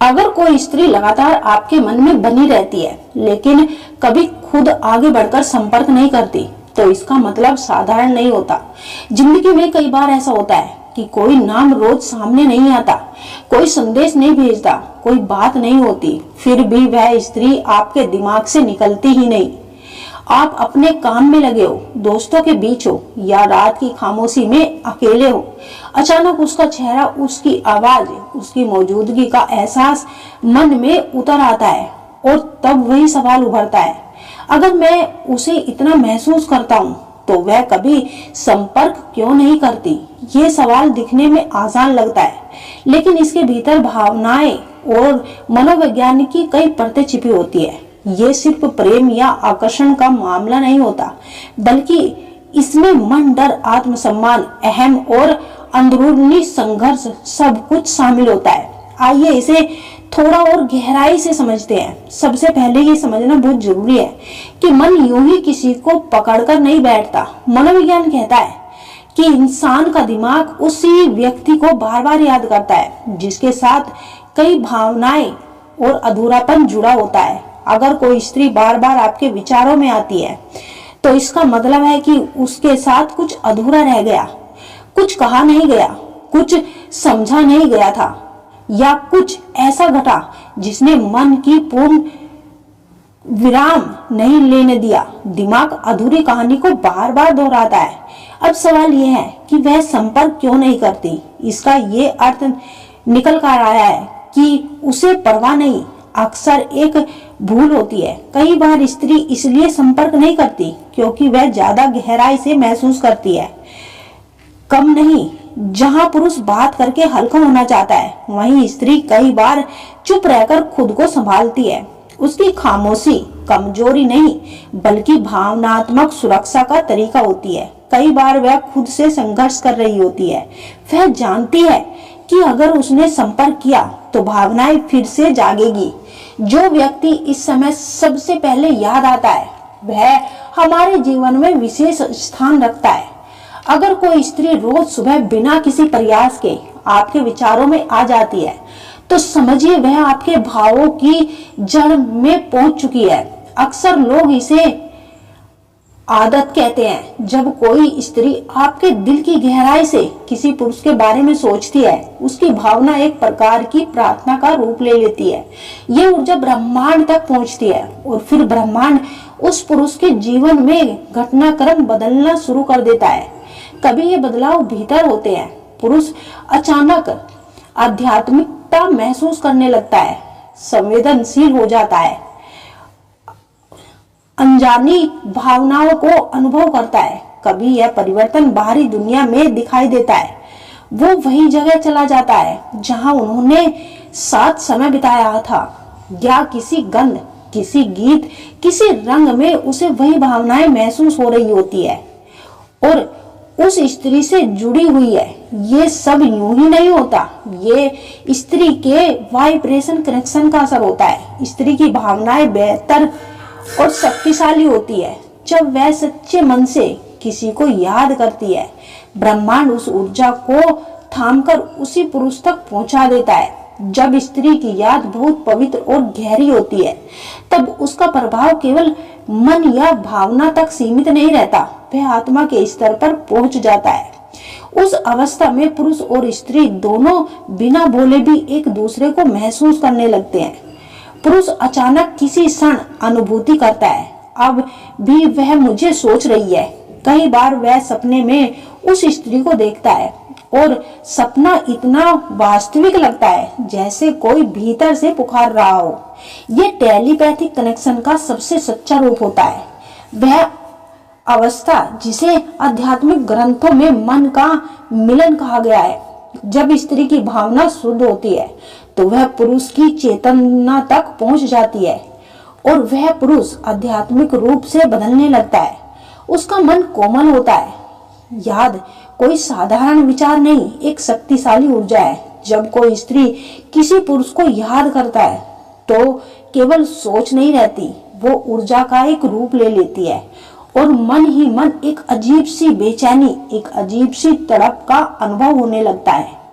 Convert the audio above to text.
अगर कोई स्त्री लगातार आपके मन में बनी रहती है लेकिन कभी खुद आगे बढ़कर संपर्क नहीं करती, तो इसका मतलब साधारण नहीं होता। जिंदगी में कई बार ऐसा होता है कि कोई नाम रोज सामने नहीं आता, कोई संदेश नहीं भेजता, कोई बात नहीं होती, फिर भी वह स्त्री आपके दिमाग से निकलती ही नहीं। आप अपने काम में लगे हो, दोस्तों के बीच हो या रात की खामोशी में अकेले हो, अचानक उसका चेहरा, उसकी आवाज, उसकी मौजूदगी का एहसास मन में उतर आता है और तब वही सवाल उभरता है, अगर मैं उसे इतना महसूस करता हूँ तो वह कभी संपर्क क्यों नहीं करती। ये सवाल दिखने में आसान लगता है, लेकिन इसके भीतर भावनाएं और मनोविज्ञान की कई परतें छिपी होती है। ये सिर्फ प्रेम या आकर्षण का मामला नहीं होता, बल्कि इसमें मन, डर, आत्मसम्मान, अहम और अंदरूनी संघर्ष सब कुछ शामिल होता है। आइए इसे थोड़ा और गहराई से समझते हैं। सबसे पहले ये समझना बहुत जरूरी है कि मन यूं ही किसी को पकड़कर नहीं बैठता। मनोविज्ञान कहता है कि इंसान का दिमाग उसी व्यक्ति को बार बार याद करता है जिसके साथ कई भावनाएं और अधूरापन जुड़ा होता है। अगर कोई स्त्री बार बार आपके विचारों में आती है तो इसका मतलब है कि उसके साथ कुछ अधूरा रह गया, कुछ कहा नहीं गया, कुछ समझा नहीं गया था, या कुछ ऐसा घटा जिसने मन की पूर्ण विराम नहीं लेने दिया। दिमाग अधूरी कहानी को बार बार दोहराता है। अब सवाल यह है कि वह संपर्क क्यों नहीं करती। इसका ये अर्थ निकल कर आया है कि उसे परवाह नहीं, अक्सर एक भूल होती है। कई बार स्त्री इसलिए संपर्क नहीं करती क्योंकि वह ज्यादा गहराई से महसूस करती है। कम नहीं, जहां पुरुष बात करके हल्का होना चाहता है, वहीं स्त्री कई बार चुप रहकर खुद को संभालती है। उसकी खामोशी कमजोरी नहीं, बल्कि भावनात्मक सुरक्षा का तरीका होती है। कई बार वह खुद से संघर्ष कर रही होती है। वह जानती है कि अगर उसने संपर्क किया तो भावनाएं फिर से जागेगी। जो व्यक्ति इस समय सबसे पहले याद आता है वह हमारे जीवन में विशेष स्थान रखता है। अगर कोई स्त्री रोज सुबह बिना किसी प्रयास के आपके विचारों में आ जाती है तो समझिए वह आपके भावों की जड़ में पहुंच चुकी है। अक्सर लोग इसे आदत कहते हैं। जब कोई स्त्री आपके दिल की गहराई से किसी पुरुष के बारे में सोचती है, उसकी भावना एक प्रकार की प्रार्थना का रूप ले लेती है। ये ऊर्जा ब्रह्मांड तक पहुंचती है और फिर ब्रह्मांड उस पुरुष के जीवन में घटनाक्रम बदलना शुरू कर देता है। कभी ये बदलाव भीतर होते हैं। पुरुष अचानक आध्यात्मिकता महसूस करने लगता है, संवेदनशील हो जाता है, अनजानी भावनाओं को अनुभव करता है। कभी यह परिवर्तन बाहरी दुनिया में दिखाई देता है। वो वही जगह चला जाता है जहां उन्होंने साथ समय बिताया था, या किसी गंध, किसी गीत, किसी रंग में उसे वही भावनाएं महसूस हो रही होती है और उस स्त्री से जुड़ी हुई है। ये सब यूं ही नहीं होता, ये स्त्री के वाइब्रेशन कनेक्शन का असर होता है। स्त्री की भावनाएं बेहतर और शक्तिशाली होती है जब वह सच्चे मन से किसी को याद करती है। ब्रह्मांड उस ऊर्जा को थामकर उसी पुरुष तक पहुंचा देता है। जब स्त्री की याद बहुत पवित्र और गहरी होती है तब उसका प्रभाव केवल मन या भावना तक सीमित नहीं रहता, वह आत्मा के स्तर पर पहुंच जाता है। उस अवस्था में पुरुष और स्त्री दोनों बिना बोले भी एक दूसरे को महसूस करने लगते हैं। पुरुष अचानक किसी क्षण अनुभूति करता है, अब भी वह मुझे सोच रही है। कई बार वह सपने में उस स्त्री को देखता है और सपना इतना वास्तविक लगता है जैसे कोई भीतर से पुकार रहा हो। ये टेलीपैथिक कनेक्शन का सबसे सच्चा रूप होता है। वह अवस्था जिसे आध्यात्मिक ग्रंथों में मन का मिलन कहा गया है। जब स्त्री की भावना शुद्ध होती है तो वह पुरुष की चेतना तक पहुंच जाती है और वह पुरुष आध्यात्मिक रूप से बदलने लगता है। उसका मन कोमल होता है। याद कोई साधारण विचार नहीं, एक शक्तिशाली ऊर्जा है। जब कोई स्त्री किसी पुरुष को याद करता है तो केवल सोच नहीं रहती, वो ऊर्जा का एक रूप ले लेती है और मन ही मन एक अजीब सी बेचैनी, एक अजीब सी तड़प का अनुभव होने लगता है।